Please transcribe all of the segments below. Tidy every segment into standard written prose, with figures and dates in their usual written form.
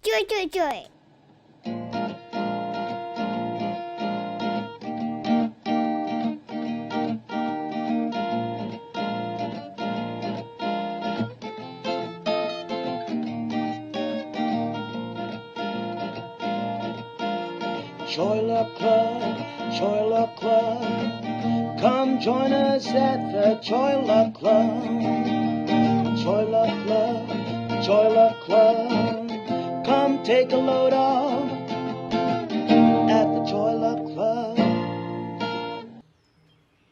Joy, joy, joy. Choila Club, Choila Club. Come join us at the Choila Club. Choila Club, Choila Club. Come take a load off at the Choila Club.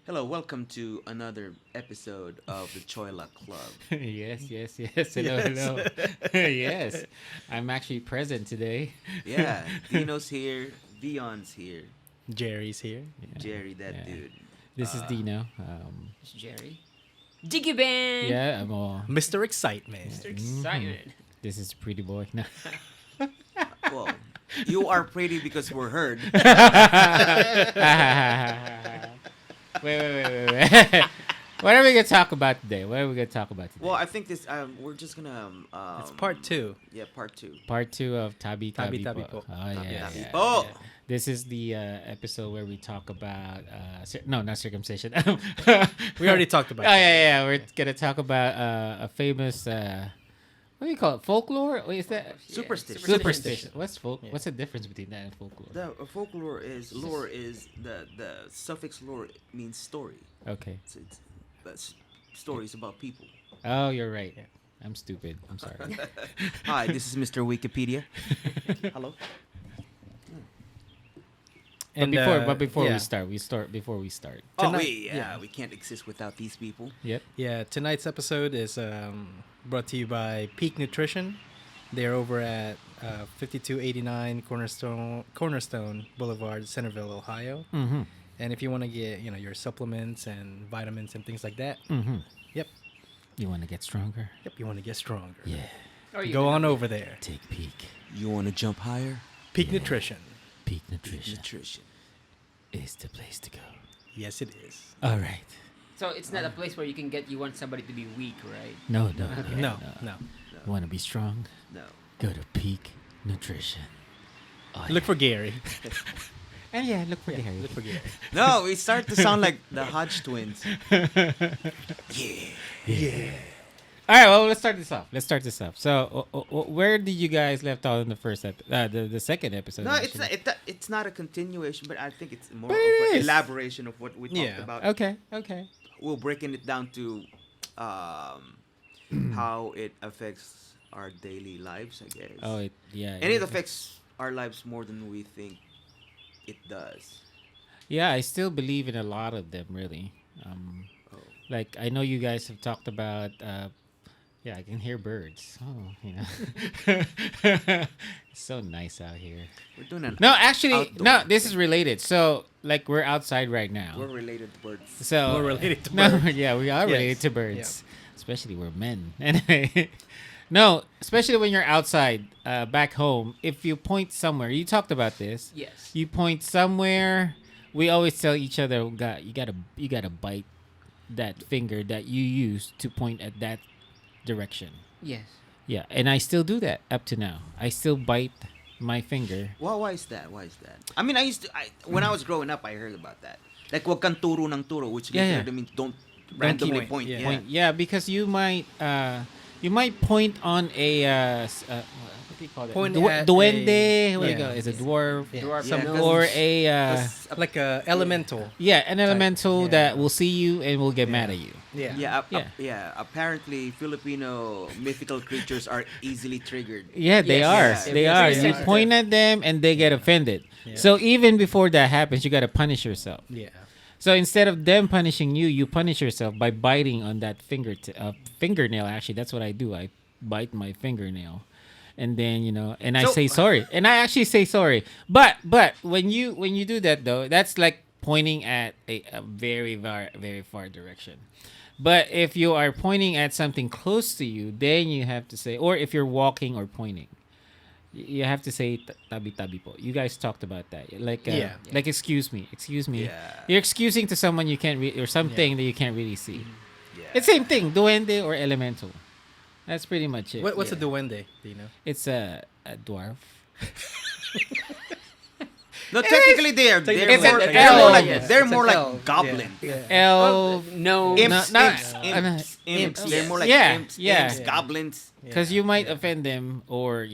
Hello, welcome to another episode of the Choila Club. yes. Hello, hello. yes, I'm actually present today. Yeah, Dino's here, Dion's here, Jerry's here. Jerry, that Yeah. dude. This is Dino. It's Jerry. Jiggy Band. Yeah, I'm all. Mr. Excitement. Mr. Excited. This is pretty boy. No. Well, you are pretty because we're heard. wait. What are we gonna talk about today? Well, I think this. We're just gonna. It's part 2. Yeah, part 2. Part 2 of Tabi Tabi Po. Po. Oh Tabi yeah. Tabi yeah. Po. This is the episode where we talk about no, not circumcision. We already talked about Oh yeah. We're gonna talk about a famous what do you call it? Folklore? What is that? Superstition. Superstition. What's What's the difference between that and folklore? The folklore is lore. Is the suffix lore means story. Okay. So it's that's stories about people. Oh, you're right. I'm stupid. I'm sorry. Hi, this is Mr. Wikipedia. Hello. But before yeah. we start. Oh, Tonight- we can't exist without these people. Yep. Yeah, tonight's episode is brought to you by Peak Nutrition. They're over at 5289 Cornerstone Boulevard, Centerville, Ohio. Mm-hmm. And if you want to get, your supplements and vitamins and things like that, Mm-hmm. yep, You want to get stronger? you want to get stronger. Yeah. Or you Go can- on over there. Take peak. You want to jump higher? Peak Nutrition. Peak nutrition Nutrition. is the place to go. Yes, it is. All right. So it's not a place where you want somebody to be weak, right? No. No. You want to be strong? No. Go to Peak Nutrition. Oh, Look for Gary. and look for Gary. Look for Gary. No, we start to sound like the Hodge twins. All right. Well, let's start this off. So, where did you guys left off in the first the second episode? No, actually? it's not a continuation, but I think it's more But of it an is. elaboration of what we talked Yeah. about. Okay. We're breaking it down to how it affects our daily lives, I guess. Oh, And it affects our lives more than we think it does. Yeah, I still believe in a lot of them, really. Oh. Like, I know you guys have talked about. I can hear birds. Oh, it's so nice out here. We're doing an No, actually, outdoor no. This is related. So, like, we're outside right now. We're related to birds. So We're related to no, birds. yeah, we are Yes. related to birds, especially we're men. Anyway, no, especially when you're outside, back home. If you point somewhere, you talked about this. Yes. You point somewhere. We always tell each other, you gotta bite that finger that you use to point at that direction. Yes. Yeah, and I still do that up to now. I still bite my finger. Why is that? I mean, when I was growing up, I heard about that. Like, wag kang turo ng turo, which Yeah. literally means don't randomly point, point. yeah. Yeah. Yeah, because you might point on a what do you call it? Point at Duende. What do you yeah. call it? Is a dwarf Dwarf Yeah, some 'cause- or a Like a elemental. an elemental yeah. that will see you and will get mad at you. Yeah. Yeah. Apparently, Filipino mythical creatures are easily triggered. Yeah, they Yes, are. yes. They They're are. very You sensitive. point at them and they get offended. Yeah. So even before that happens, you gotta punish yourself. Yeah. So instead of them punishing you, you punish yourself by biting on that fingernail. Actually, that's what I do. I bite my fingernail, and then and I So- say sorry, and I actually say sorry. But when you do that though, that's like pointing at a very very far direction. But if you are pointing at something close to you, then you have to say, or if you're walking or pointing, you have to say tabi tabi po. You guys talked about that, like like excuse me. Yeah. You're excusing to someone you can't or something that you can't really see. Yeah. It's same thing, duende or elemental. That's pretty much it. What's a Yeah. duende? Do you know? It's a dwarf. No, technically they're Technically, more, it's an they're more elf. like Yes, they're it's more an like elf. goblins. Yeah. Elf. No. Imps, No, not- imps. Imps, They're yes. more like Yeah, imps, yeah. imps, Yeah. goblins. Because Yeah, you might yeah. offend them, or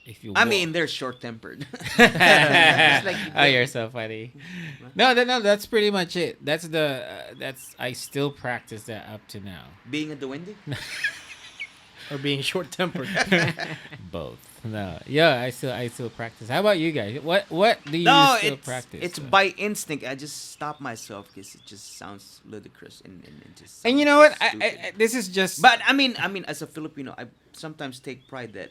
if you. I mean, they're short-tempered. like- Oh, you're so funny. No, that's pretty much it. That's I still practice that up to now. Being a duende? Or being short-tempered. Both. No, yeah, I still practice. How about you guys? What do you No, still it's practice? it's by instinct. I just stop myself because it just sounds ludicrous and it just. And you know what? sounds I, stupid. this is just. But I mean, as a Filipino, I sometimes take pride that.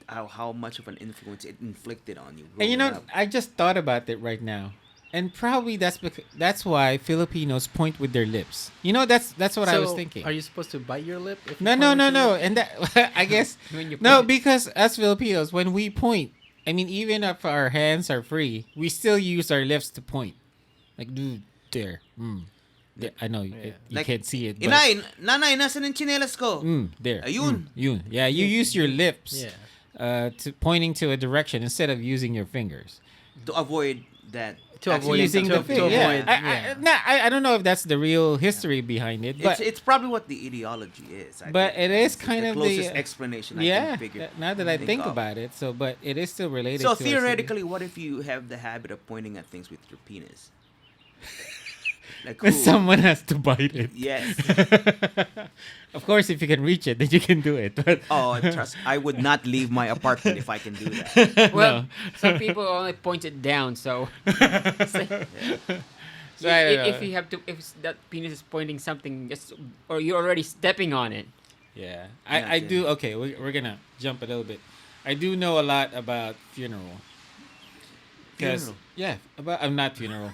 How much of an influence it inflicted on you. And growing up. I just thought about it right now, and probably that's why Filipinos point with their lips. That's what I was So, thinking. Are you supposed to bite your lip? If you No, point no, with no, your no. lip? And that I guess When you no, point- because as Filipinos, when we point, I mean, even if our hands are free, we still use our lips to point. Like, dude, there. There. I know you Like, can't see it, but Inay, nanay, nasan yung chinelas ko? there. Ayun. Yun. Yeah, you use your lips Yeah. to pointing to a direction instead of using your fingers. To avoid that. To avoid Using to, the finger. to Yeah. avoid. I don't know if that's the real history behind it, but It's probably what the ideology is. But think. it is It's kind the of closest the explanation I yeah. can figure. Now that I think of. about it, but it is still related. So to our city. theoretically, what if you have the habit of pointing at things with your penis? Like Then who? someone has to bite it. Yes. Of course, if you can reach it, then you can do it. But Oh, trust. I would not leave my apartment if I can do that. Well, some people only point it down, so. So I don't if know. you have to, if that penis is pointing something, just or you're already stepping on it. yeah, Yeah, I do. Okay, we're gonna jump a little bit. I do know a lot about funeral. 'Cause- Funeral? Yeah, I'm not funeral.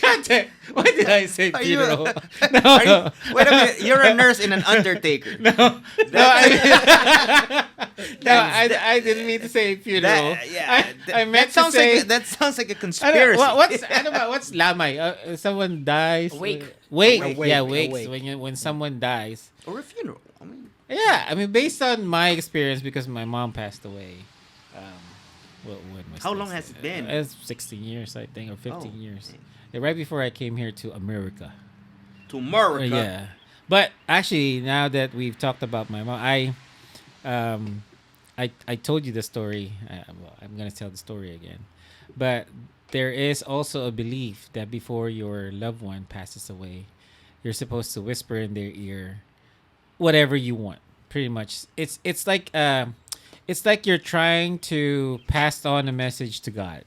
God damn, why did I say Are you- funeral? Are you- wait a minute. You're a nurse in an undertaker. No, I didn't mean to say funeral. I meant to say. that sounds like a I conspiracy. don't, what's lamay? A Someone dies. wake. Wake. A Yeah, wake, a wakes. wake. When someone dies. or a funeral? I mean, Yeah, I mean, based on my experience, because my mom passed away. When was How this? long has it been? It's 16 years, I think, or 15 Oh, years. dang. Yeah, right before I came here to America. to America. Yeah, but actually, now that we've talked about my mom, I told you the story. Well, I'm gonna tell the story again, but there is also a belief that before your loved one passes away, you're supposed to whisper in their ear whatever you want. Pretty much, it's like you're trying to pass on a message to God.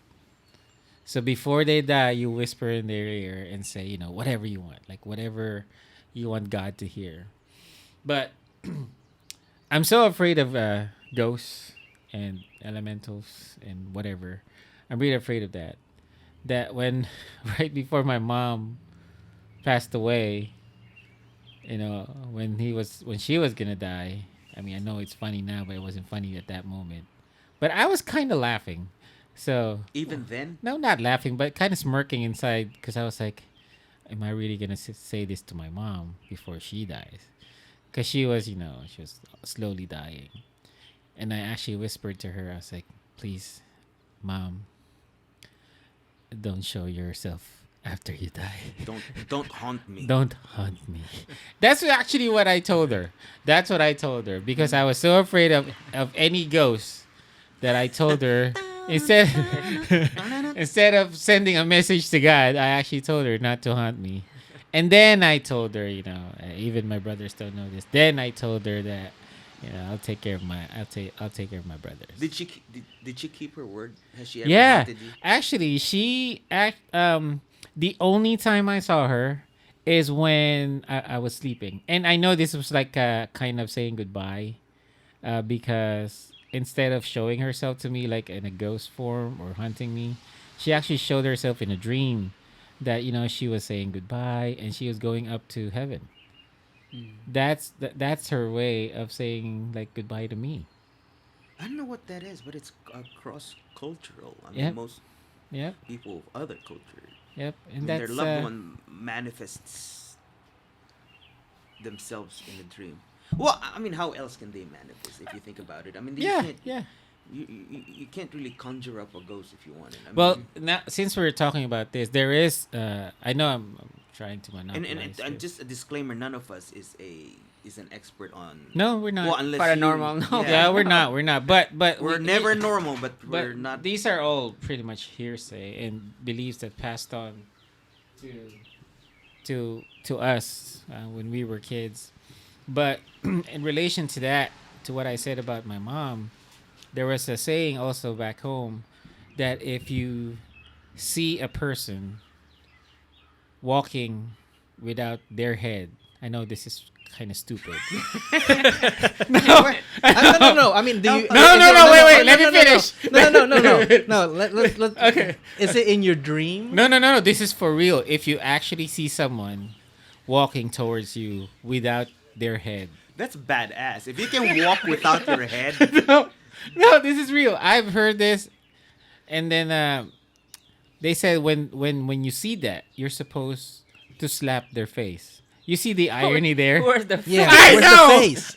So before they die, you whisper in their ear and say, whatever you want, like whatever you want God to hear. But I'm so afraid of ghosts and elementals and whatever. I'm really afraid of that. That when right before my mom passed away, when she was gonna die. I mean, I know it's funny now, but it wasn't funny at that moment. But I was kind of laughing. So Even then, no, not laughing, but kind of smirking inside because I was like, "Am I really gonna say this to my mom before she dies?" Because she was slowly dying, and I actually whispered to her, I was like, "Please, mom, don't show yourself after you die. don't haunt me. Don't haunt me." That's actually what I told her. That's what I told her because I was so afraid of any ghost that I told her. Instead of sending a message to God, I actually told her not to haunt me. And then I told her, even my brothers don't know this. Then I told her that, I'll take care of my brothers. Did she keep her word? Has she ever Yeah, haunted you? actually, the only time I saw her is when I was sleeping, and I know this was like kind of saying goodbye, because instead of showing herself to me like in a ghost form or hunting me, she actually showed herself in a dream that she was saying goodbye and she was going up to heaven. That's her way of saying like goodbye to me. I don't know what that is, but it's cross cultural. I mean, Yep. most Yep, people of other cultures, yep, and when their that's loved one manifests themselves in a dream. Well, I mean, how else can they manifest if you think about it? I mean, Yeah, yeah. you can't really conjure up a ghost if you wanted. I Well, mean, now since we're talking about this, there is. I know I'm trying to and, monopolize. and this. just a disclaimer: none of us is an expert on. No, we're not. Well, unless Paranormal, you, no. Yeah, we're not. We're not. But We're we- never normal, but But we're not. these are all pretty much hearsay and beliefs that passed on to us when we were kids. But in relation to that, to what I said about my mom, there was a saying also back home that if you see a person walking without their head, I know this is kind of stupid. No. I mean, do you? No, wait, let me finish. No. Let. Okay. Is it in your dream? No. This is for real. If you actually see someone walking towards you without their head. That's badass. If you can walk without your head, No, this is real. I've heard this. And then they said when you see that, you're supposed to slap their face. You see the irony there? Where's the Yeah. I Where's know, the face?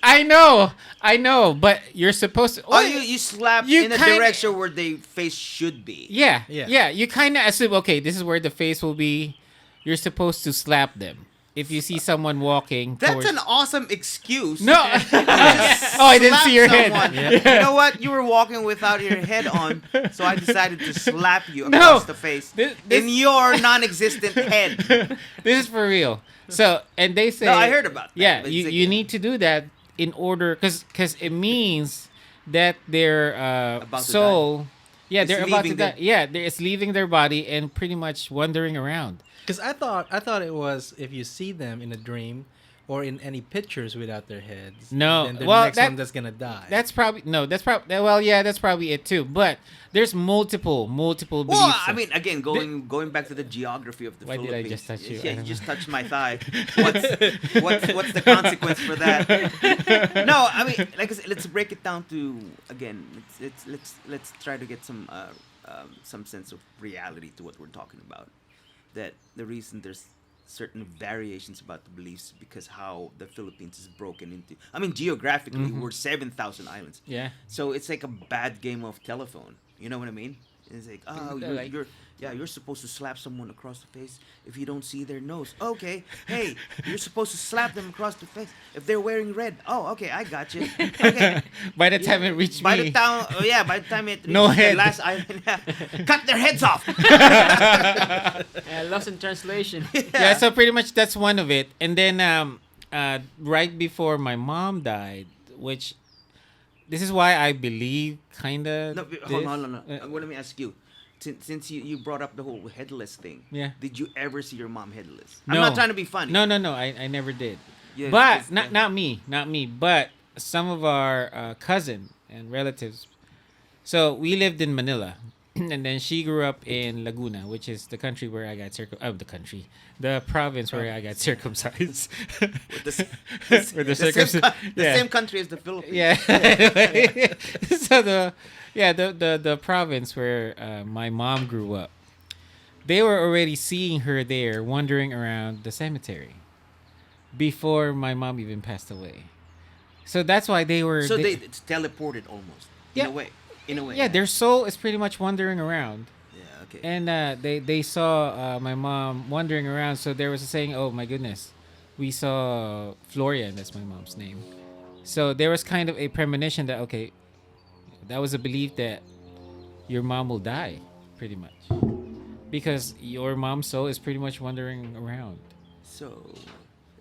I know, but you're supposed to. oh, you slap You in a kinda- direction where the face should be. Yeah. Yeah. You kind of assume, okay, this is where the face will be. You're supposed to slap them if you see someone walking. That's towards... an awesome excuse. No. Just Oh, I didn't slap see your head. someone. Yeah. You know what? You were walking without your head on, so I decided to slap you No. across the face This- in your non-existent head. This is for real. So, and they say, No, I heard about that, Yeah, but you, it's like- you need to do that in order, because it means that their About to soul, yeah, It's they're about to leaving die. the- Yeah, it's leaving their body and pretty much wandering around. Because I thought it was if you see them in a dream or in any pictures without their heads. No, then they're well, the next that- one that's gonna die. That's probably no. That's probably well, yeah, that's probably it too. But there's multiple beliefs. Well, I mean, again, going back to the geography of the Why did I Philippines. just touch you? I Yeah, you don't just know. touched my thigh. What's the consequence for that? No, I mean, like I said, let's break it down to again. Let's try to get some sense of reality to what we're talking about. That the reason there's certain variations about the beliefs because how the Philippines is broken into. I mean, geographically, we're 7,000 islands. Yeah. So it's like a bad game of telephone. You know what I mean? It's like, oh, you're supposed to slap someone across the face if you don't see their nose. Okay, hey, you're supposed to slap them across the face if they're wearing red. Oh, okay, I got you. Okay. By the time it reached By me, the time, by the time it No reaches the head. last island, cut their heads off. lost in translation. yeah. So pretty much that's one of it. And then right before my mom died, which this is why I believe kinda. No, hold on. Well, let me ask you. Since you brought up the whole headless thing, Yeah. did you ever see your mom headless? No. I'm not trying to be funny. No. I never did. Yeah, But it's- not me, but some of our cousin and relatives. So we lived in Manila, and then she grew up in Laguna, which is the country where I got the province where I got circumcised. Where the circumcision- the same country as the Philippines. Yeah. So the province where my mom grew up, they were already seeing her there wandering around the cemetery before my mom even passed away. So that's why they were. So it's teleported almost. Yeah. In a way. Yeah, their soul is pretty much wandering around. Yeah. Okay. And they saw my mom wandering around. So there was a saying, "Oh my goodness, we saw Florian." That's my mom's name. So there was kind of a premonition that okay, that was a belief that your mom will die, pretty much, because your mom's soul is pretty much wandering around. So,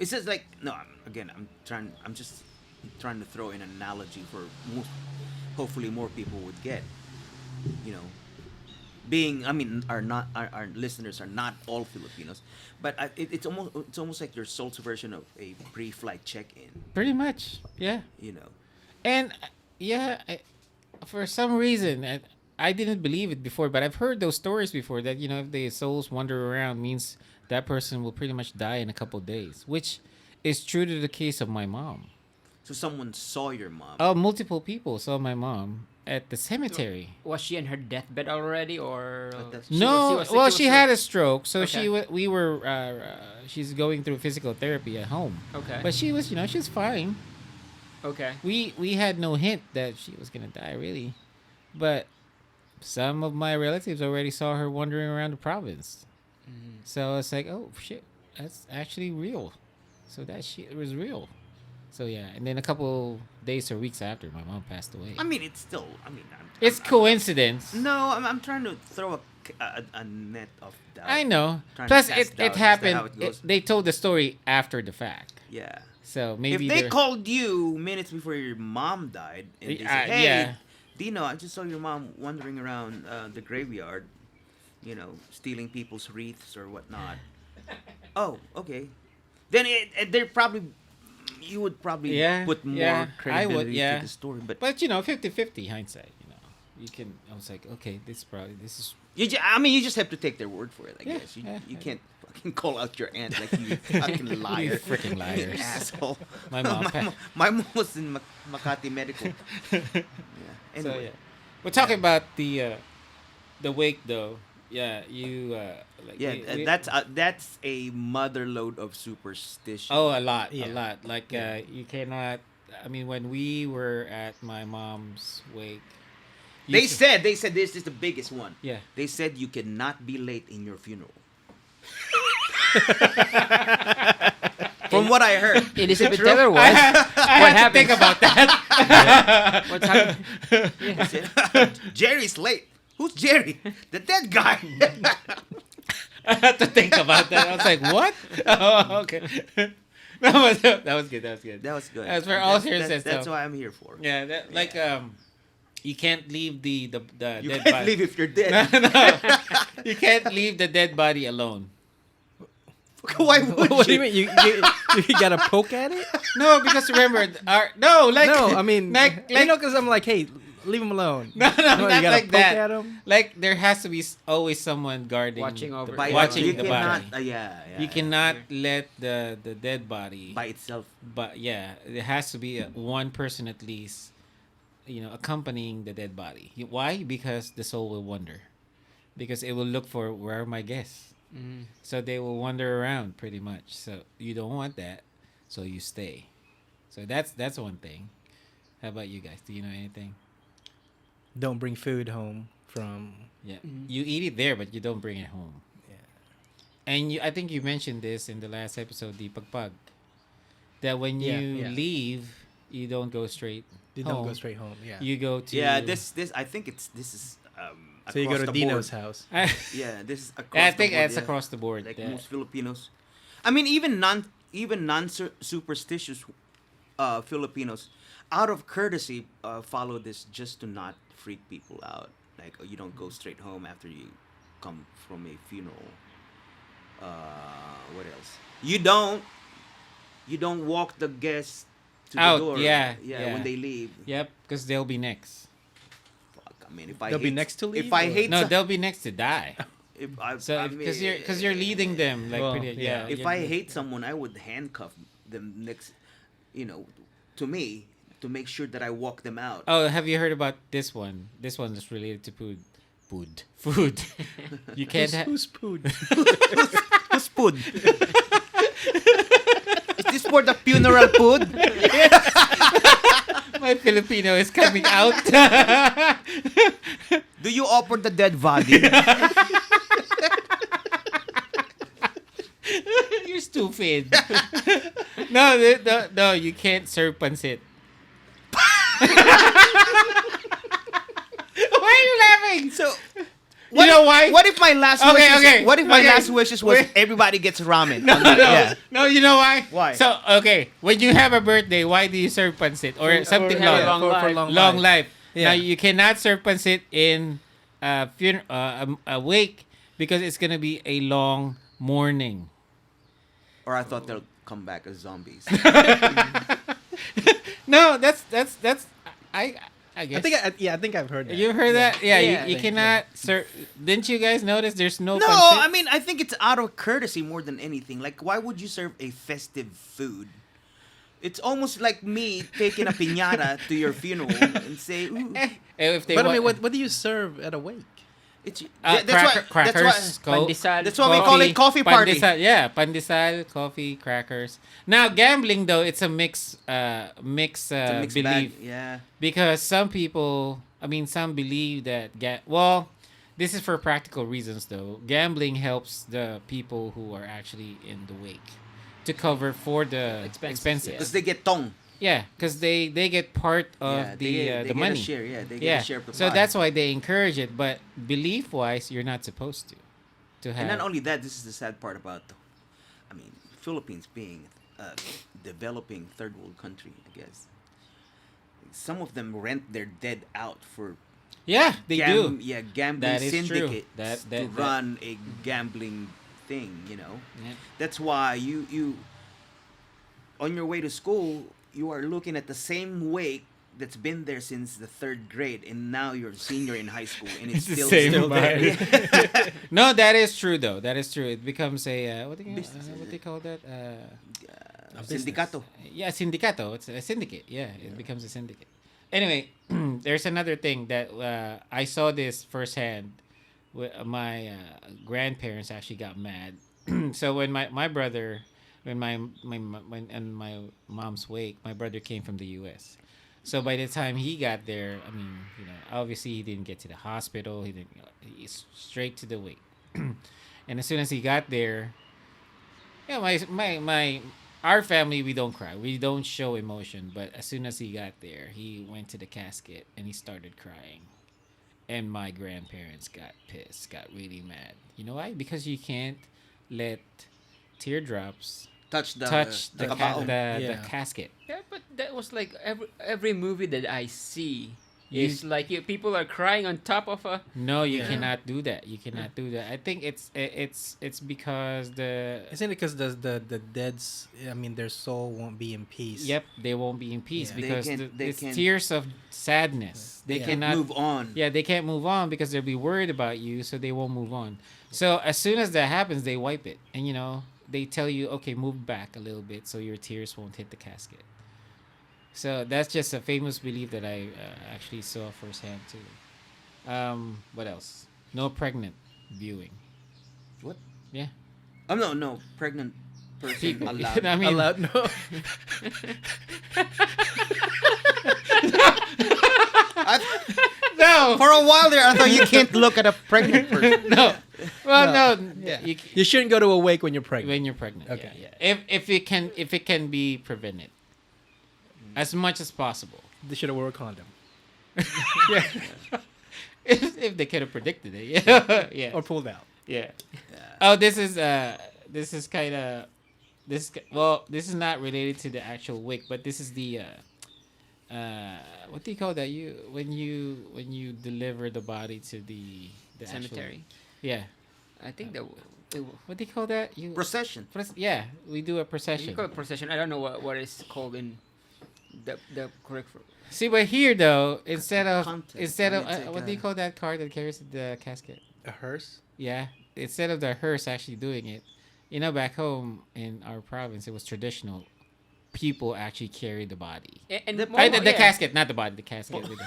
it's just like no. I'm just trying to throw in an analogy for hopefully more people would get. You know, our listeners are not all Filipinos, but it's almost like your soul's version of a pre-flight check-in. Pretty much, yeah. You know. And for some reason, I didn't believe it before, but I've heard those stories before that if the souls wander around means that person will pretty much die in a couple days, which is true to the case of my mom. So someone saw your mom. Multiple people saw my mom, at the cemetery. Was she in her deathbed already, or No, she had a stroke, so Okay. we were she's going through physical therapy at home. Okay. But she was, she's fine. Okay. We had no hint that she was gonna die, really, but some of my relatives already saw her wandering around the province. So it's like, oh shit, that's actually real. So that shit was real. So yeah, and then a couple days or weeks after, my mom passed away. I mean, it's still. I mean, It's coincidence. No, I'm trying to throw a net of doubt. I know. Trying to Plus, cast it doubt. Is that happened. how it goes? They told the story after the fact. Yeah. So maybe If they they're- called you minutes before your mom died and they said, "Hey, yeah. Dino, I just saw your mom wandering around the graveyard, stealing people's wreaths or whatnot." Oh, okay. Then they're probably you would probably put more I credibility would, yeah. to the story, but 50-50 hindsight. You can. I was like, okay, this is. you just have to take their word for it. I Yeah, guess yeah, you can't fucking call out your aunt like you fucking liar, You freaking liars. asshole. My mom. my mom was in Makati Medical. Yeah. Anyway. So yeah, we're talking about the wake though. Yeah, you like. Yeah, that's a mother load of superstition. Oh, a lot. Yeah. Like you cannot. I mean, when we were at my mom's wake, They said this is the biggest one. Yeah. They said you cannot be late in your funeral. From what I heard. Elizabeth Taylor was. I What had to think happened? about that. What's happened? Jerry's late. Who's Jerry? The dead guy. I had to think about that. I was like, what? Oh, okay. That was good. That was good. As for all That's- seriousness, that's though. what I'm here for. Yeah, like you can't leave the You dead can't body. leave if you're dead. No. You can't leave the dead body alone. Why would What do you you? mean? You gotta poke at it? No, because remember, No, I mean, like because I'm like, hey, leave him alone. no, you not gotta like poke that. at him. Like there has to be always someone guarding, Watching over. By watching you the cannot, body. yeah. You cannot let the dead body. by itself. But yeah, there has to be one person at least, accompanying the dead body. Why? Because the soul will wander. Because it will look for where are my guests. So they will wander around pretty much. So you don't want that. So you stay. So that's one thing. How about you guys? Do you know anything? Don't bring food home from. Yeah. You eat it there, but you don't bring it home. Yeah. And I think you mentioned this in the last episode, the pagpag. That when you Yeah. leave, you don't go straight You home. don't go straight home. Yeah. You go to Yeah, this I think this is so you go across to the Dino's board. house. Yeah, this is across I the think board, it's yeah. across the board. Like yeah. most Filipinos. I mean, even non superstitious Filipinos, out of courtesy, follow this just to not freak people out. Like, you don't go straight home after you come from a funeral. What else? You don't walk the guests to Out, the door. yeah. When they leave. Yep, because they'll be next. Fuck, I mean, if I They'll be hate- next to leave, If I or- hate No, some- they'll be next to die. if I, So I because mean, you're leading them like Well, pretty yeah. if you're- I hate someone, I would handcuff them next, to me to make sure that I walk them out. Oh, have you heard about this one? This one is related to food. Food. You can't have. Who's food? Who's food? Is this for the funeral food? My Filipino is coming out. Do you offer the dead body? You're stupid. No, you can't serve pancit. Why are you laughing? So, You know why? What if my last Okay, wishes? okay, What if my okay. last wishes was Wait. everybody gets ramen? No, Yeah. no, you know why? Why? So, okay, when you have a birthday, why do you serve pancit or something have a long? long life. Long life. Yeah. Now you cannot serve pancit in a wake because it's gonna be a long morning. Or I thought they'll come back as zombies. No, that's I guess. I think I've heard that. You've heard that? Yeah, Yeah, you I think, cannot serve. Didn't you guys notice there's no No, pancit? I mean, I think it's out of courtesy more than anything. Like, why would you serve a festive food? It's almost like me taking a piñata to your funeral and say, ooh, If they But I want, mean, what do you serve at a wake? it's crackers, that's Pandesal. why we call it coffee party. Pandesal, yeah, pandesal, coffee, crackers. Now gambling though, it's a mix, It's a mixed bag. belief Yeah. because some people, I mean, some believe that well, this is for practical reasons though. Gambling helps the people who are actually in the wake to cover for the expenses. Because they get tong. Yeah, because they get part of Yeah, the they get money. a share. Yeah, they get Yeah, a share of the so pie. that's why they encourage it. But belief wise, you're not supposed to have. And not only that, this is the sad part about, I mean, Philippines being a developing third world country, I guess. Some of them rent their dead out for yeah, they do. Yeah, gambling That is true. syndicates That- to run a gambling thing. Yeah. That's why you on your way to school, you are looking at the same wake that's been there since the third grade, and now you're a senior in high school, and it's The still same still there. vibe. Yeah. No, that is true though. That is true. It becomes a what do you Business, what they call that? Sindicato. Yeah, syndicato. It's a syndicate. Yeah, it becomes a syndicate. Anyway, there's another thing that I saw this firsthand. My grandparents actually got mad. So when my brother, when my mom's wake, my brother came from the U.S. So by the time he got there, I mean, obviously he didn't get to the hospital. He didn't. He's straight to the wake. And as soon as he got there, yeah, my our family, we don't cry. We don't show emotion. But as soon as he got there, he went to the casket and he started crying. And my grandparents got pissed, got really mad. You know why? Because you can't let teardrops touch the the Yeah. casket. Yeah, but that was like every movie that I see You- is like people are crying on top of a. No, you Yeah. cannot do that. You cannot do that. I think it's because the Isn't it because the dead's? I mean, their soul won't be in peace. yep, they won't be in peace Yeah. They because can't- they it's can't- tears of sadness. They Yeah. cannot move on. Yeah, they can't move on because they'll be worried about you, so they won't move on. So as soon as that happens, they wipe it, and they tell you, okay, move back a little bit so your tears won't hit the casket. So that's just a famous belief that I actually saw firsthand too. What else? No pregnant viewing. What? Yeah. No, pregnant person People. allowed. I mean, Allowed? No. no, For a while there, I thought you can't look at a pregnant person. no. Well, no. Yeah. You, You shouldn't go to a wake when you're pregnant. when you're pregnant. Okay. Yeah, yeah. If it can be prevented, as much as possible. They should have wore a condom. Yeah. if they could have predicted it, yeah, yeah, Or pulled out. yeah. Oh, this is kind of this is not related to the actual wake, but this is the what do you call that? When you deliver the body to the Cemetery. yeah. I think that. What do you call that? Procession. Yeah, we do a You procession. call it procession. I don't know what it's called in the correct. See, but here though, instead of Contest. what do you call that car that carries the casket? A hearse? Yeah, instead of the hearse actually doing it, back home in our province, it was traditional. People actually carry the body. And The- more- The yeah. casket, not the body. The casket. With the...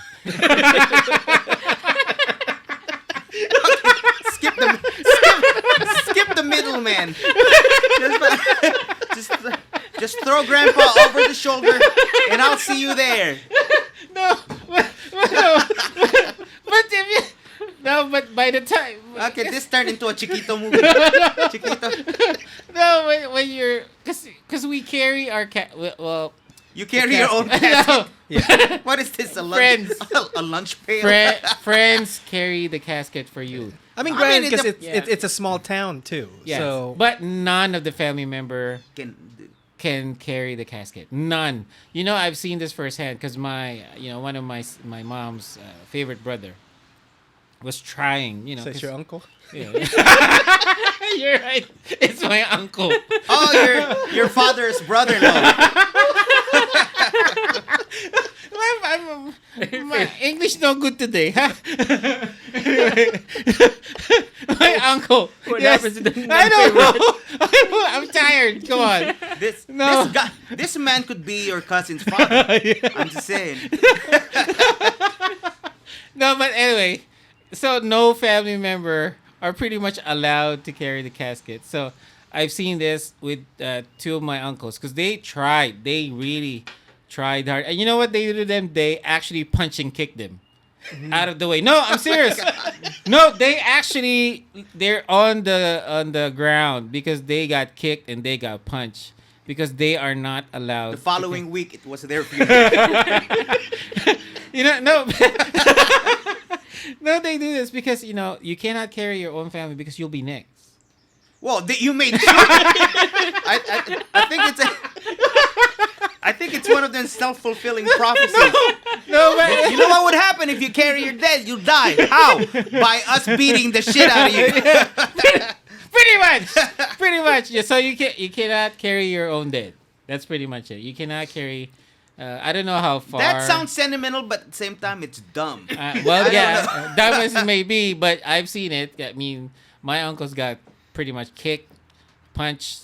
Skip the middleman. Just throw Grandpa over the shoulder, and I'll see you there. No, but if you, no, but by the time. Okay, this turned into a Chiquito movie. Chiquito, No, when you're, cause we carry our cat. Well, you carry your own no, casket. What is this? A lunch? Friends. A lunch pail? friends carry the casket for you. I mean, I granted, mean, because yeah. it's a small town too. Yes, So but none of the family member can carry the casket. None. I've seen this firsthand because one of my mom's favorite brother was trying. so it's your uncle. Yeah. You're right. It's my uncle. Oh, your father's brother-in-law. My English no good today, huh? My uncle. What Yes. happens to the I don't non-favorite? know. I'm tired. Come on. No. This man could be your cousin's father. I'm just saying. No, but anyway, so no family member are pretty much allowed to carry the casket. So I've seen this with two of my uncles because they tried. They really tried hard. And you know what they do to them? They actually punch and kick them out of the way. No, I'm serious. No, they're on the ground because they got kicked and they got punched because they are not allowed. The following week, it was their funeral. No. No, they do this because you cannot carry your own family because you'll be next. Well, you made sure. I think it's I think it's one of them self-fulfilling prophecies. No, but You know what would happen if you carry your dead? You'll die. How? By us beating the shit out of you. pretty much. Yeah, so you cannot carry your own dead. That's pretty much it. You cannot carry. I don't know how far. That sounds sentimental, but at the same time, it's dumb. Well, yeah, that was maybe, but I've seen it. I mean, my uncles got pretty much kicked, punched,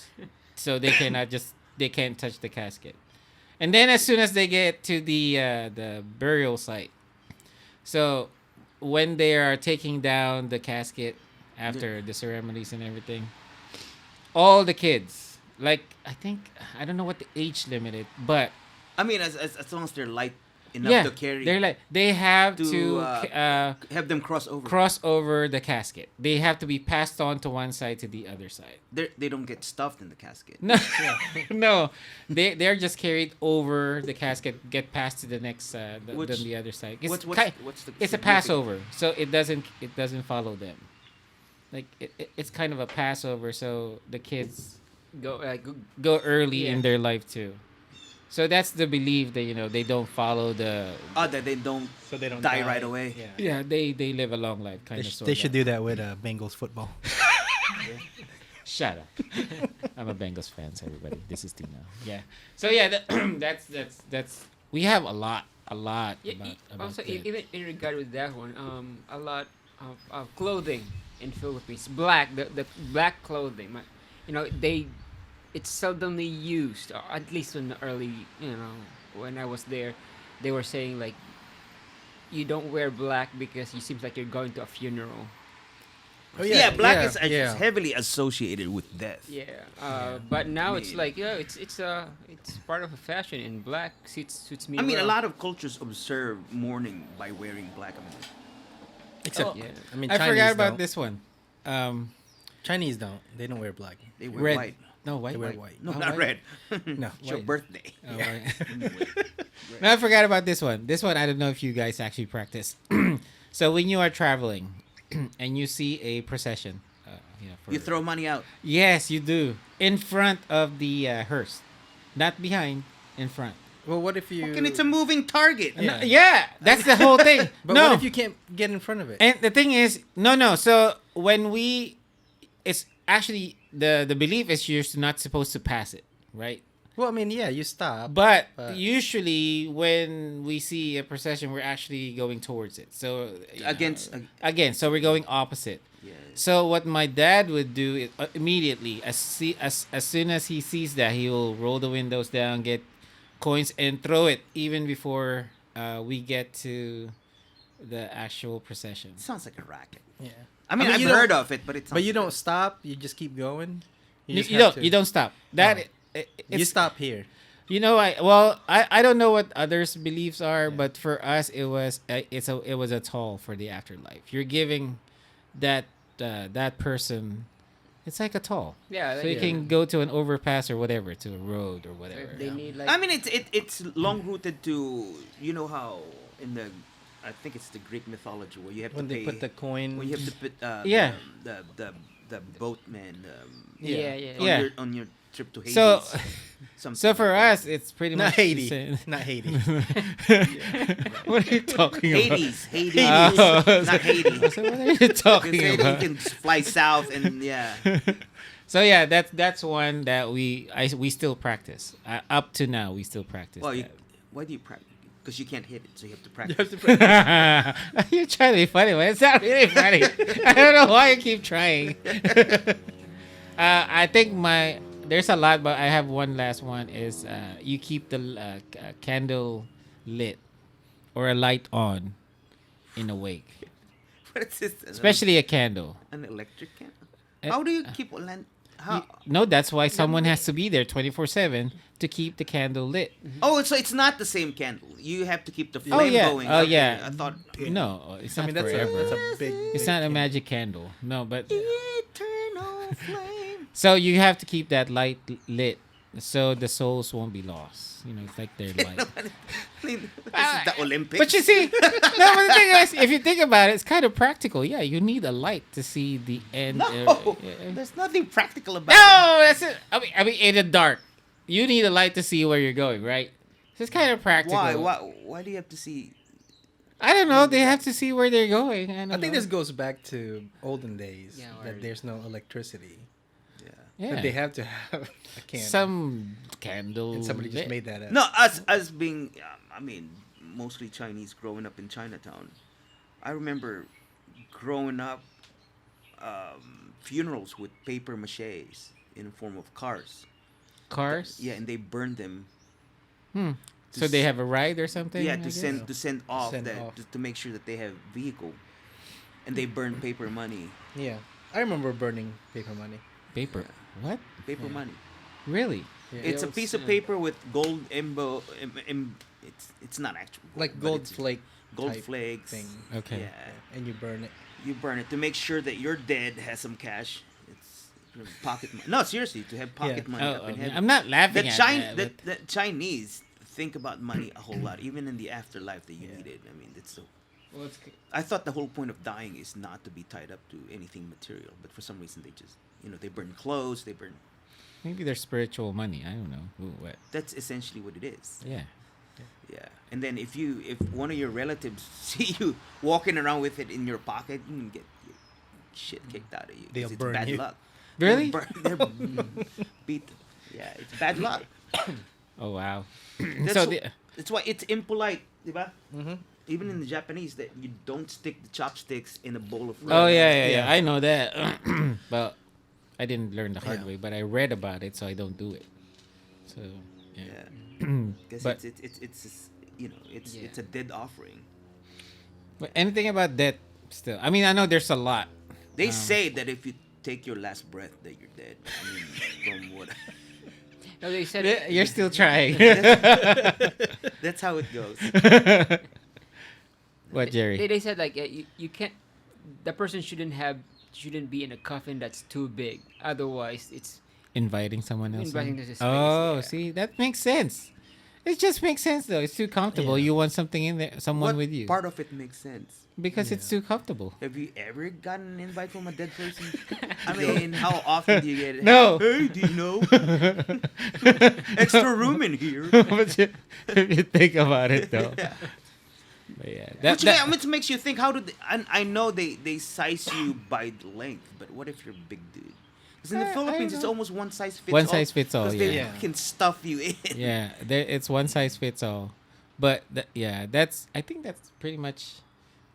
so they can't touch the casket. And then as soon as they get to the burial site, so when they are taking down the casket after the ceremonies and everything, all the kids, like I don't know what the age limit is, but I mean, as long as they're light enough to carry. they have to have them cross over. cross over the casket. They have to be passed on to one side to the other side. They don't get stuffed in the casket. No, no, they're just carried over the casket, get passed to the next then the other side. It's What's the it's a Passover, so it doesn't follow them. Like it's kind of a Passover, so the kids go early in their life too. So that's the belief that they don't follow the. That they don't. So they don't die right away. Yeah, they live a long life, kind of. They should do that with Bengals football. Shut up. I'm a Bengals fan, so everybody. This is Tino. Yeah. So yeah, that's we have a lot about Also, that. even in regard with that one, a lot of clothing in Philippines, the black clothing, it's seldomly used, or at least in the early, when I was there, they were saying like, you don't wear black because it seems like you're going to a funeral. Oh, Yeah, black yeah. is heavily associated with death. Yeah, but now it's like it's part of a fashion, and black suits me. I mean, a well. lot of cultures observe mourning by wearing black. Except, Yeah. I mean, I Chinese forgot about don't. this one. Chinese don't. They don't wear black. They wear Red. white. No, white. They wear white. No, Oh, not white. red. No, It's your white. birthday. Oh, right. No, I forgot about this one. This one, I don't know if you guys actually practice. So when you are traveling and you see a procession, You throw money out. Yes, you do. In front of the hearse, not behind, in front. Well, what if you? And it's a moving target. Yeah. Yeah, that's the whole thing. But no, what if you can't get in front of it? and the thing is, no. So when it's actually the belief is you're not supposed to pass it, right? Well, I mean, yeah, you stop. But usually when we see a procession, we're actually going towards it. So again, so we're going opposite. Yeah. So what my dad would do is immediately, as soon as he sees that, he will roll the windows down, get coins, and throw it even before we get to the actual procession. It sounds like a racket. Yeah. I mean, you I've heard of it, but it's. But you don't stop. You just keep going. just You have don't to- you don't stop. That Oh. it's, You stop here. I don't know what others' beliefs are, but for us it was a toll for the afterlife. You're giving that person, it's like a toll. Yeah, So you can go to an overpass or whatever, to a road or whatever. They need like. I mean, it's long rooted to how in the, I think it's the Greek mythology where you have When to they pay put the coin. when you have to put Yeah. the boatman Yeah. on your trip to Hades. So Something so for like us it's pretty Not much the Haiti. same. Not Haiti. What are you talking that. about? Hades, Oh, not Haiti. So what are you You talking about? can fly south and So yeah, that's one that we still practice. Up to now, we still practice. Well, that. why do you practice? because you can't hit it, so you have to You practice. have to practice. You're trying to be funny, but it's not really funny. I don't know why you keep trying. I think there's a lot, but I have one last one. Is you keep the candle lit or a light on in a wake, But it's just especially a candle. an electric candle. Uh, How do you keep a land? How? No, that's why someone has to be there 24/7 to keep the candle lit. Oh, so it's not the same candle. You have to keep the flame Oh, yeah. going. Oh, Okay, yeah. I thought. No, it's I not mean, that's forever. a big. It's big not a thing. magic candle. No, but Eternal flame. so you have to keep that light lit so the souls won't be lost. You know, it's like their light. This is the Olympics. But you see, no, but the thing is, if you think about it, it's kind of practical. Yeah, you need a light to see the end. No, there's nothing practical about it. No, that's it. I mean, in the dark, you need a light to see where you're going, right? So it's kind of practical. Why do you have to see? I don't know. They have to see where they're going. I, don't I think know. this goes back to olden days Yeah, that or- there's no electricity. Yeah. Yeah. That they have to have a candle. Some candle. and somebody just lit. made that up. No, us being, I mean, mostly Chinese growing up in Chinatown. I remember growing up, funerals with paper maches in the form of cars. Cars. Yeah, and they burned them. Hmm. to So they s- have a ride or something. Yeah, I to guess? send off Send that off. to make sure that they have vehicle, and they burn paper money. Yeah, I remember burning paper money. paper. What? Paper Yeah. money. Really? Yeah. It's a Bills, piece of yeah. paper with gold it's not actual gold, like but gold it's flake gold type flakes thing. Okay. Yeah, and you burn it. you burn it to make sure that your dead has some cash. It's pocket money. No, seriously, to have pocket Yeah. money Oh, up in okay. heaven. I'm not laughing The, at that. the Chinese think about money a whole lot, even in the afterlife that you need it. I mean, it's so. Well, it's, I thought the whole point of dying is not to be tied up to anything material, but for some reason they just, they burn clothes, they burn. Maybe they're spiritual money. I don't know. Ooh, what? That's essentially what it is. Yeah. Yeah, and then if one of your relatives see you walking around with it in your pocket, you can get your shit kicked out of you. 'cause They'll it's burn bad you. luck. Really? They're beat. Yeah, it's bad luck. Oh wow. That's, so wh- the, that's why it's impolite, diba? Mm-hmm. Even in the Japanese, that you don't stick the chopsticks in a bowl of. oh rice. yeah. Yeah. I know that. But I didn't learn the hard Yeah. way. But I read about it, so I don't do it. So yeah. Yeah, because But- it's just, it's Yeah. it's a dead offering. But anything about that? Still, I mean, I know there's a lot. They say that if you take your last breath, that you're dead. I mean, from what. no, they said You're still trying. That's how it goes. What, Jerry? They said like you can't. The person shouldn't be in a coffin that's too big. Otherwise, it's Inviting someone else. Inviting in? to the space, Oh, yeah. see, that makes sense. It just makes sense though. It's too comfortable. Yeah. You want something in there, someone What with you, part of it makes sense? because it's Yeah. too comfortable. Have you ever gotten an invite from a dead person? I mean, how often do you get it? No. Hey, do you know? Extra room in here. But if you think about it though. Yeah. But yeah, Which makes you think, how do they, I know they size you by length, but what if you're a big dude? Because in the I Philippines, it's know. almost one size fits One all. size fits all, 'cause they yeah. can stuff you in. yeah, it's one size fits all. But I think that's pretty much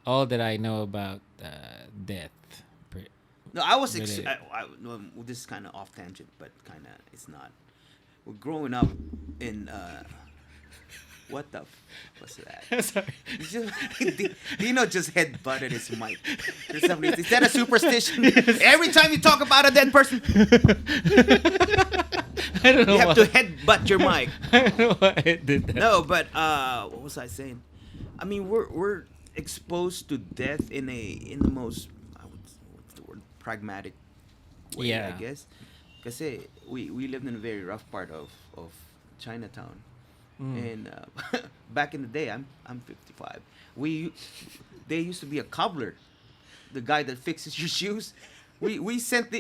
all that I know about death. No, I was. Really? No, this is kind of off tangent, but kind of it's not. We're growing up in. What the? What's that? Sorry. It's just, Dino just headbutted his mic. For some reason. Is that a superstition? Every time you talk about a dead person, I don't know you have why. to headbutt your mic. I don't know why I did that. No, but what was I saying? I mean, we're exposed to death in the most what's the word, pragmatic way, Yeah. I guess. Because we lived in a very rough part of Chinatown, and back in the day, I'm 55. They used to be a cobbler, the guy that fixes your shoes. We sent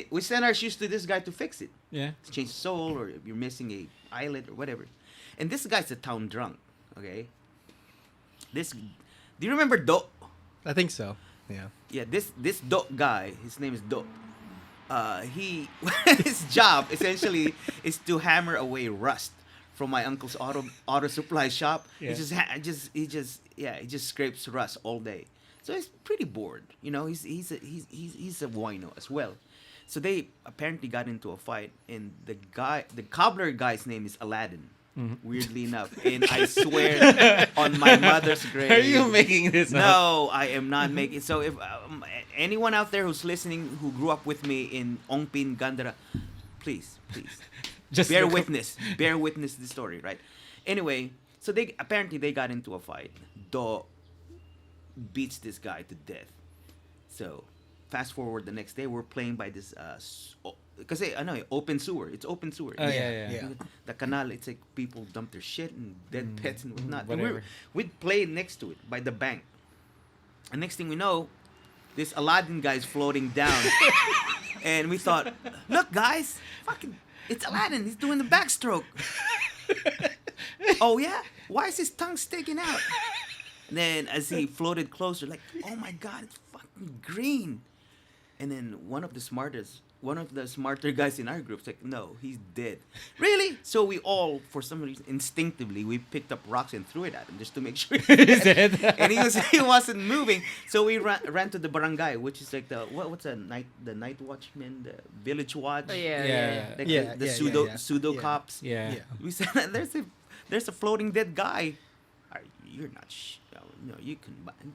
our shoes to this guy to fix it. Yeah. To change the sole, or if you're missing a eyelet or whatever. And this guy's a town drunk, okay? Do you remember Do? I think so. Yeah. Yeah, this Do guy, his name is Do. His job essentially is to hammer away rust from my uncle's auto supply shop. Yeah. He just scrapes rust all day. So he's pretty bored. He's a wino as well. So they apparently got into a fight, and the cobbler guy's name is Aladdin. Weirdly enough, and I swear on my mother's grave. Are you making this up? No, I am not making. So if anyone out there who's listening who grew up with me in Ongpin Gandara, please Just bear look- witness the story, right? Anyway, so they got into a fight. Do beats this guy to death. So fast forward the next day, we're playing by this because I know open sewer. It's open sewer. Oh, yeah. Yeah. The canal, it's like people dump their shit and dead pets and whatnot. And whatever. we'd play next to it by the bank. And next thing we know, this Aladdin guy's floating down. And we thought, look, guys, fucking, it's Aladdin. He's doing the backstroke. Oh, yeah? Why is his tongue sticking out? And then as he floated closer, like, oh my God, it's fucking green. And then one of the smarter guys in our group's like, no, he's dead. Really? So we all, for some reason, instinctively, we picked up rocks and threw it at him just to make sure he's dead. And he wasn't moving. So we ran to the barangay, which is like what's the night watchman, the village watch. Oh, yeah. Yeah. Like Yeah, the yeah. pseudo Yeah. cops. Yeah. Yeah. We said there's a floating dead guy. You're not. No, you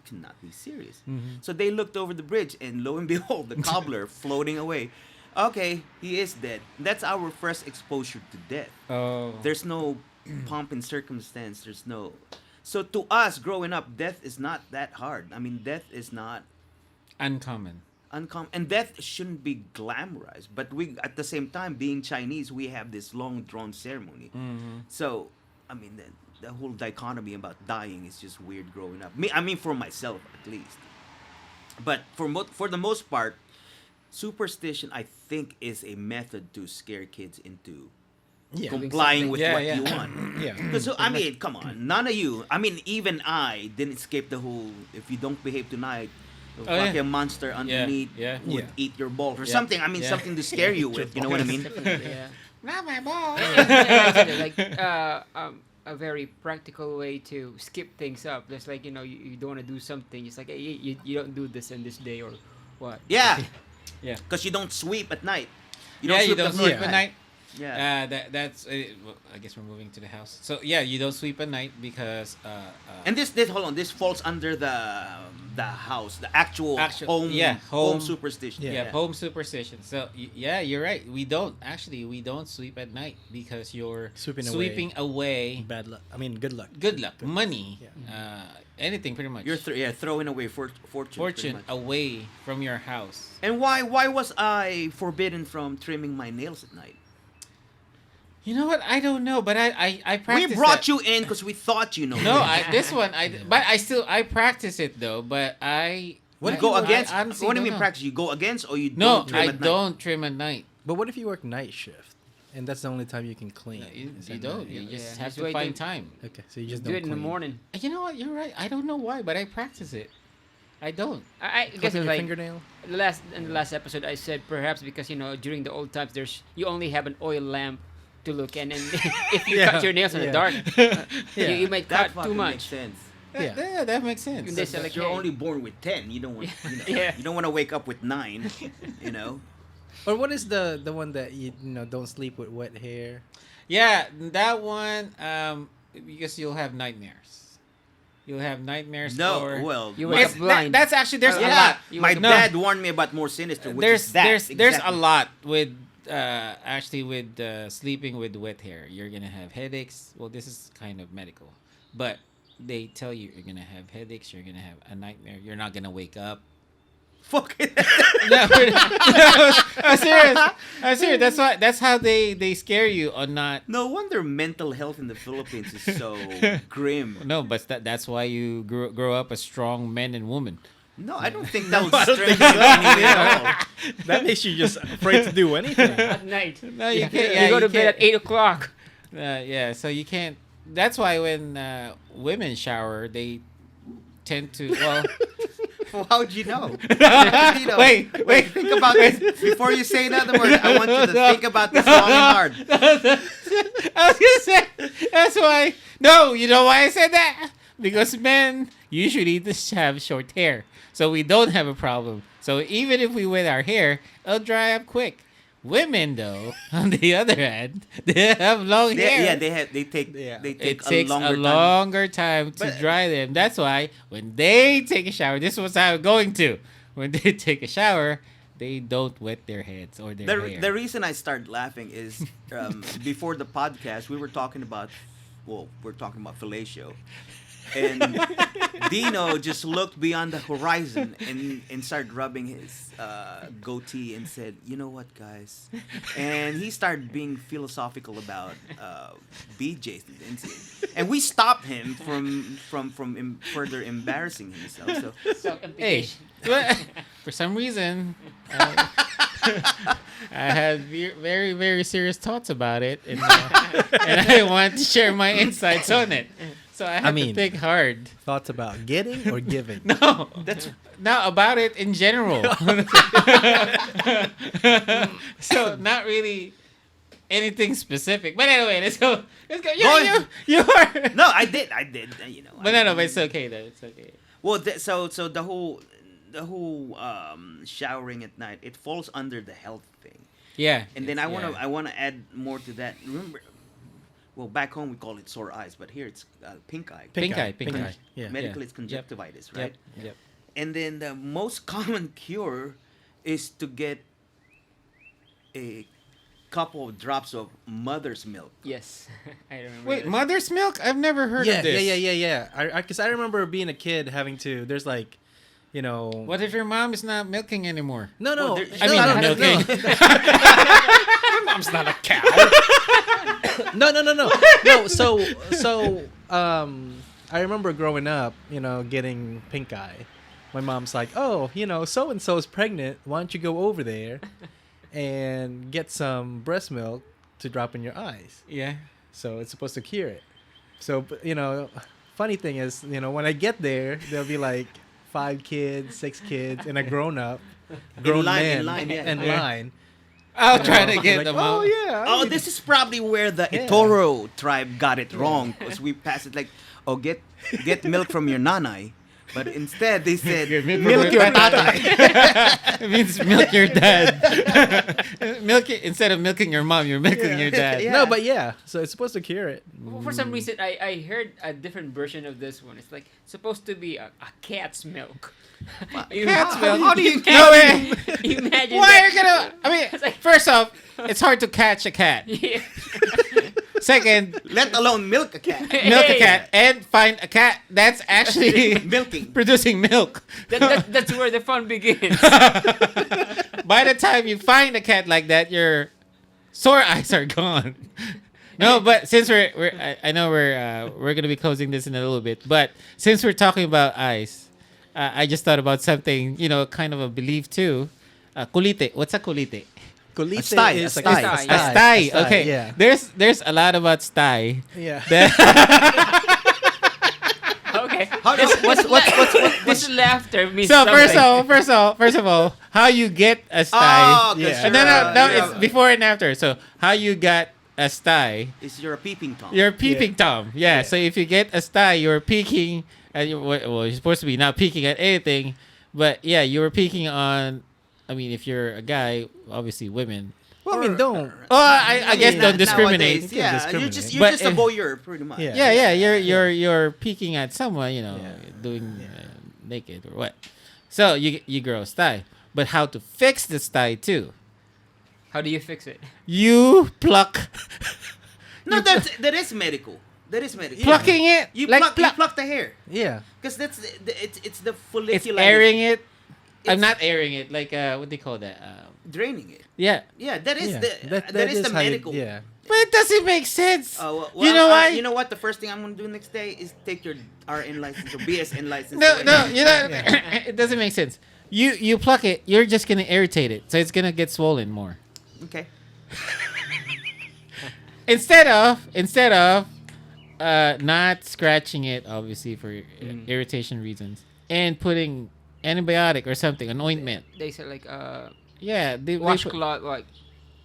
cannot be serious. So they looked over the bridge, and lo and behold, the cobbler floating away. Okay, he is dead. That's our first exposure to death. Oh. There's no pomp and circumstance. There's no. So to us, growing up, death is not that hard. I mean, death is not Uncommon. uncommon, and death shouldn't be glamorized. But we, at the same time, being Chinese, we have this long drawn ceremony. So, I mean, the whole dichotomy about dying is just weird growing up. I mean, for myself at least. But for the most part, superstition, I think, is a method to scare kids into Yeah. complying with Yeah, what yeah. you want. Yeah. Because I mean, come on, none of you. I mean, even I didn't escape the whole. If you don't behave tonight, a Oh, yeah. fucking monster underneath yeah. would Yeah. eat your balls or Yeah. something. I mean, Yeah. something to scare you with. You know what I mean? Definitely, yeah. Not my ball. Like a very practical way to skip things up. Just like, you don't want to do something. It's like, hey, you don't do this on this day or what. Yeah. Yeah. Because you don't sweep at night. You You sweep don't the floor sleep at night. Yeah. That's. Well, I guess we're moving to the house. So yeah, you don't sleep at night because. And this hold on. This falls under the house, the actual home home superstition. yeah, home superstition. So yeah, you're right. We don't sleep at night because you're Sweeping away Bad luck. I mean, good luck. good luck, money, Yeah. anything pretty much. You're throwing away fortune. pretty fortune much. away from your house. And why was I forbidden from trimming my nails at night? You know what? I don't know, but I We practice brought that. you in because we thought you know. No, this one but I practice it though. But I Go I against. honestly What do you don't mean know. practice? You go against or you No, don't trim I at night? don't trim at night. But what if you work night shift, and that's the only time you can clean? No, you Is at don't. night? You Yeah. just Yeah, have just to wait find till- time. Okay, so you just Do don't it in the clean. morning. You know what? You're right. I don't know why, but I practice it. I don't. I guess Clipping it's your like fingernail. in the last episode I said perhaps because during the old times you only have an oil lamp to look and if you Yeah, cut your nails in the yeah. dark Yeah. you might That cut fucking too makes much. sense. Yeah. Yeah, that makes sense. They say, But like, you're hey. only born with 10. You don't want. Yeah. You don't want to wake up with 9. You know. Or what is the one that you don't sleep with wet hair? Yeah, that one. Because you'll have nightmares. You'll have nightmares. No, or, well, You my- wake It's, up blind. that's actually there's a yeah, lot. You my wake up- dad warned me about more sinister. Which There's is that. there's a Exactly. lot with actually with sleeping with wet hair. You're gonna have headaches. Well, this is kind of medical, but they tell you you're gonna have headaches. You're gonna have a nightmare. You're not gonna wake up. Fuck it. No, I'm serious. I'm serious. That's how they scare you or not. No wonder mental health in the Philippines is so grim. No, but that's why you grow up as strong men and women. No, I don't think that would I don't strengthen think you so. anyway at all. That makes you just afraid to do anything. At night. No, you Yeah. can't. You Yeah, go to bed can't. at 8 o'clock. Yeah, so you can't. That's why when women shower, they tend to. Well, Well, how'd you know? Wait. Think about this before you say another word. I want you to think about this long and hard. I was gonna say that's why. No, you know why I said that? Because men usually just have short hair, so we don't have a problem. So even if we wet our hair, it'll dry up quick. Women, though, on the other hand, they have long hair. Yeah, they take It a takes longer a time. longer time to But- dry them. That's why when they take a shower, this was how I'm going to. When they take a shower, they don't wet their heads or their hair. The reason I started laughing is before the podcast we're talking about fellatio, and Dino just looked beyond the horizon and started rubbing his goatee and said, "You know what, guys?" And he started being philosophical about BJ's, and we stopped him from further embarrassing himself. So Hey, Self-implication. for some reason, I had very, very serious thoughts about it, and I want to share my insights on it. So I had to think hard. Thoughts about getting or giving? No, that's not about it in general. So not really anything specific. But anyway, let's go. You are. no, I did. You know, But no, but it's okay though. It's okay. Well, so the whole showering at night, it falls under the health thing. Yeah. And then I want to add more to that. Remember, well, back home we call it sore eyes, but here it's pink eye. Pink eye. Yeah. Medically, Yeah. it's conjunctivitis, right? Yep. And then the most common cure is to get a couple of drops of mother's milk. Yes, I remember. Wait, this. mother's milk? I've never heard of this. Yeah. Because I remember being a kid having to. There's like, you know. What if your mom is not milking anymore? No. Well, there- I mean, not milking. Mom's not a cow. No. No. So I remember growing up, you know, getting pink eye. My mom's like, "Oh, you know, so and so's pregnant. Why don't you go over there and get some breast milk to drop in your eyes? Yeah. So it's supposed to cure it." So, you know, funny thing is, you know, when I get there, there'll be like 5 kids, 6 kids, and a grown up, grown man in line. line. I'll try to Like, get them oh out. yeah. I Oh, need- this is probably where the Yeah. Itoro tribe got it wrong, because we passed it like, "Oh, get milk from your nanay," but instead they said, "Milk your tatay." It means milk your dad. Milk it instead of milking your mom, you're milking your dad. Yeah. No, but yeah. So it's supposed to cure it. Well, for some reason, I heard a different version of this one. It's like supposed to be a cat's milk. Cat's milk? How do you No way. Imagine Why are that. you gonna? I mean, It's like- first off, it's hard to catch a cat. Yeah. Second, Let alone milk a cat. milk a Hey. cat and find a cat that's actually Milking. producing milk. That's where the fun begins. By the time you find a cat like that, your sore eyes are gone. No, but since I know we're gonna be closing this in a little bit, but since we're talking about eyes, I just thought about something, you know, kind of a belief too. Kulite. What's a kulite? Colite sty, is a like sty. A A sty. sty. A Okay. Yeah. There's a lot about sty. Yeah. Okay. How does This laughter means So something. first of all, how you get a sty? Oh, Yeah. because And no, it's before and after. So how you got a sty? you're a peeping tom. You're peeping tom. Yeah. Yeah. So if you get a sty, you're peeking. You're supposed to be not peeking at anything, but yeah, you were peeking on. I mean, if you're a guy, obviously women. Well, I mean, don't. Oh, I guess don't discriminate. Nowadays, yeah, discriminate. you're But just a if- voyeur, pretty much. Yeah. Yeah, you're peeking at someone, you know, Yeah. doing naked or what. So you grow a sty, but how to fix the sty too? How do you fix it? You pluck, No, that is medical. That is medical. plucking it. You like pluck the hair, Yeah. because it's the It's follicular. airing it. I'm It's not airing it. Like what do you call that? draining it. Yeah, Yeah, that is Yeah. that is the how you- medical. Yeah. but it doesn't make sense. Well, You know why? You know what? The first thing I'm gonna do next day is take your RN license or BSN license. No, away. no, you know, it doesn't make sense. You pluck it, you're just gonna irritate it, so it's gonna get swollen more. Okay. Instead of not scratching it, obviously for irritation reasons, and putting antibiotic or something, an ointment. They said like Yeah, they washcloth, like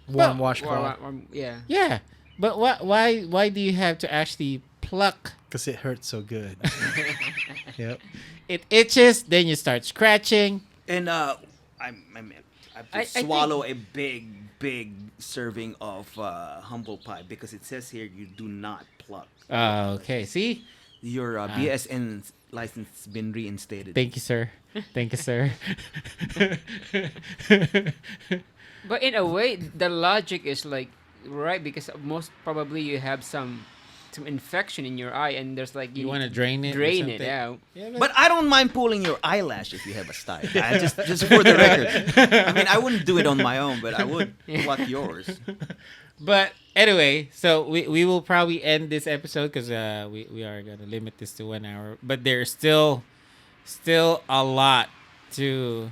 Warm Well, washcloth. yeah. Yeah, but why do you have to actually pluck? Because it hurts so good. Yep. It itches, then you start scratching. And I have to I swallow a big serving of humble pie because it says here you do not pluck. Okay, see? Your BSN license has been reinstated. Thank you, sir. Thank you, sir. But in a way, the logic is like right because most probably you have some infection in your eye, and there's like You need want to to drain it? or drain it something? out. Yeah, But I don't mind pulling your eyelash if you have a style. Just for the record. I mean, I wouldn't do it on my own, but I would pluck yours. But anyway, so we will probably end this episode because we are gonna limit this to 1 hour. But there's still a lot to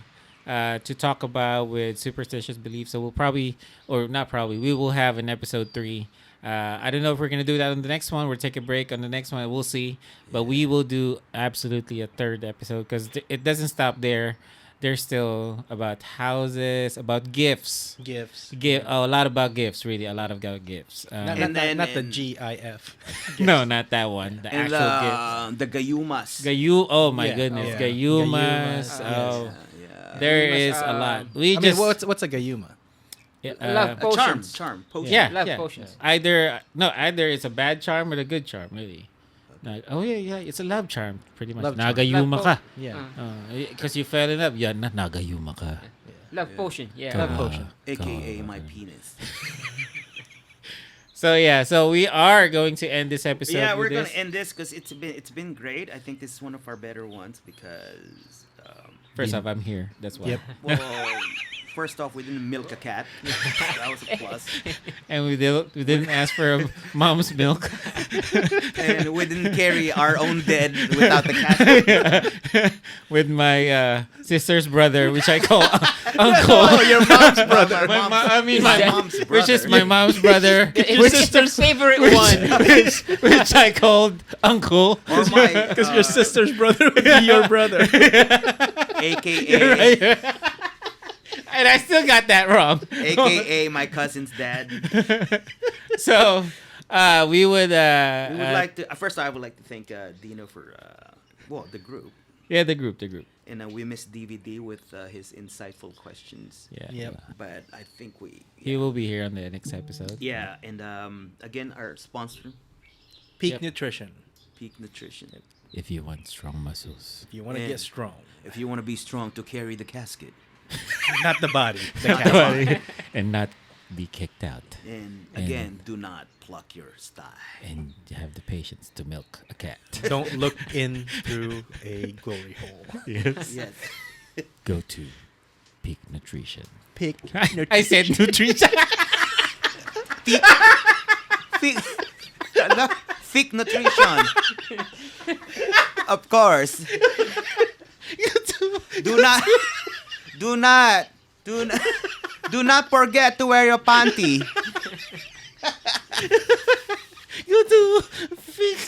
talk about with superstitious beliefs. So we'll probably, or not probably, we will have an episode 3. I don't know if we're gonna do that on the next one. We'll take a break on the next one. We'll see. But we will do absolutely a 3rd episode because it doesn't stop there. There's still about houses, about gifts. Gifts. A lot about gifts, really. A lot about gifts. Not, And then- not the and- GIF. No, not that one. The And actual gifts. the gayumas. Oh my Yeah. goodness. Yeah. Gayumas. Gayumas, Oh. Yeah. There Gayumas, is a lot. We I just mean, what's a gayuma? yeah, Love A charm, potions. potion. yeah, Love yeah. potions. Either it's a bad charm or a good charm, really. Like, oh yeah, it's a love charm, pretty much. Love charm. Nagayuma Love ka. Yeah. Because you fell in love. Yeah, nagayuma ka. Love potion. Yeah. Love potion. AKA my penis. So yeah, so we are going to end this episode. Yeah, we're with gonna this. end this because it's been great. I think this is one of our better ones because First off, I'm here. That's why. Yep. well, first off, we didn't milk a cat. That was a plus, And we didn't ask for a mom's milk. and we didn't carry our own dead without the cat. With my sister's brother, which I call uncle. Oh, your mom's brother. My mom's brother. which is my mom's brother, Your sister's favorite one. which I called uncle. or my Because your sister's brother would be your brother. AKA And I still got that wrong. AKA my cousin's dad. So we would We would like to first. I would like to thank Dino for the group, yeah, the group. and we missed DVD with his insightful questions. Yeah. Yep. But I think He will be here on the next episode. Yeah, and again, our sponsor, Peak Yep. Nutrition. Peak Nutrition. If you want strong muscles. If you want to Yeah. get strong, If you want to be strong to carry the casket, not the body. The Not cat. the body. And not be kicked out. and again, do not pluck your thigh. And have the patience to milk a cat. Don't look in through a glory hole. Yes. Yes. Go to Peak Nutrition. Peak I said nutrition. Thick nutrition. Of course. Do not forget to wear your panty. Go to Peak.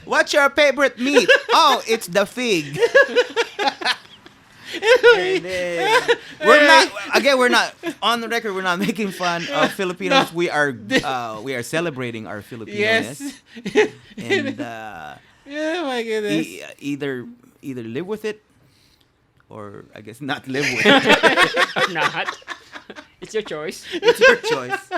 What's your favorite meat? Oh, it's the fig. And then, we're not on the record. We're not making fun of Filipinos. We are celebrating our Filipino-ness. Yes. And Oh my goodness. either live with it, or I guess not live with it. Not. It's your choice. It's your choice.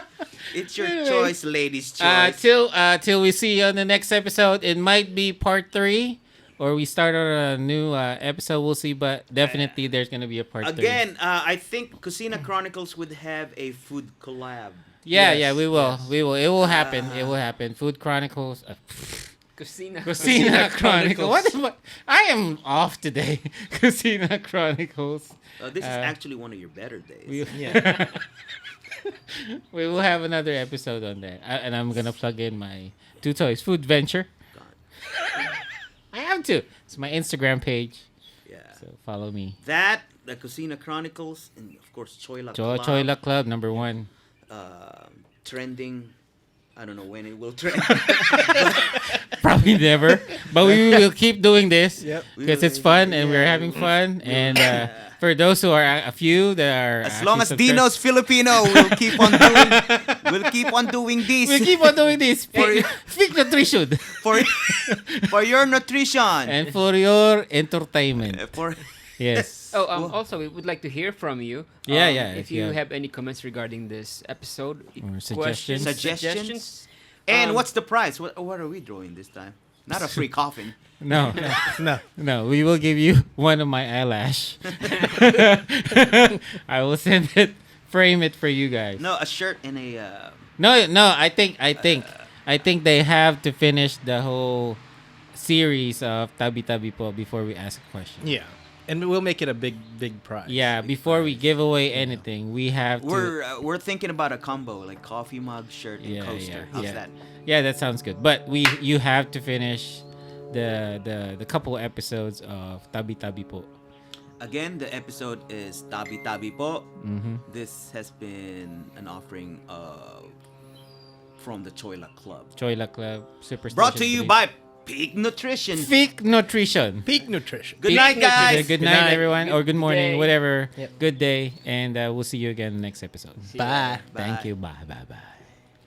It's your Anyway. choice, ladies' choice. Till we see you on the next episode. It might be part 3, or we start on a new episode. We'll see, but definitely there's gonna be a part 3. Again, I think Cocina Chronicles would have a food collab. Yeah, Yes, yeah, we will. yes. We will. It will happen. It will happen. Food Chronicles. Cocina. Cocina Chronicles. What am I am off today. Cocina Chronicles. This is actually one of your better days. We, Yeah. we will have another episode on that. And I'm going to plug in my Two Toys Food Venture. I have to. It's my Instagram page. Yeah. So follow me. That, the Cocina Chronicles, and of course Choyla Club. Choyla Club, number 1. Trending. I don't know when it will trend. Probably Probably never. But we will keep doing this Yep. because it's fun and we're having fun. And for those who are a few that are As long as actually Dino's Filipino, we'll keep on doing. We'll keep on doing this we keep on doing this. For- Speak nutrition for for your nutrition. and for your entertainment. For Yes. Oh, also, we would like to hear from you. Yeah, yeah, If if you you have any comments regarding this episode, Or questions, suggestions. And Um, what's the prize? What are we drawing this time? Not a free coffin. No, No. no. We will give you one of my eyelash. I will send it, frame it for you guys. No, a shirt and a. No. I think they have to finish the whole series of Tabi Tabi po before we ask a question. Yeah. And we'll make it a big prize. Yeah, before we give away anything, we have to. We're thinking about a combo like coffee mug, shirt, and Yeah, coaster. yeah, How's yeah. that? Yeah, that sounds good. But you have to finish the couple episodes of Tabi Tabi po. Again, the episode is Tabi Tabi po. Mm-hmm. This has been an offering from the Choila Club. Choila Club Superstation. Brought to you 3. by Peak Nutrition. Fake Nutrition. Peak nutrition. Good Peak night, Nutrition. guys. Good Good night, night. everyone, or good morning, day. whatever. Yep. Good day, and we'll see you again next episode. See you. Bye. Thank Bye. you. Bye. Bye. Bye.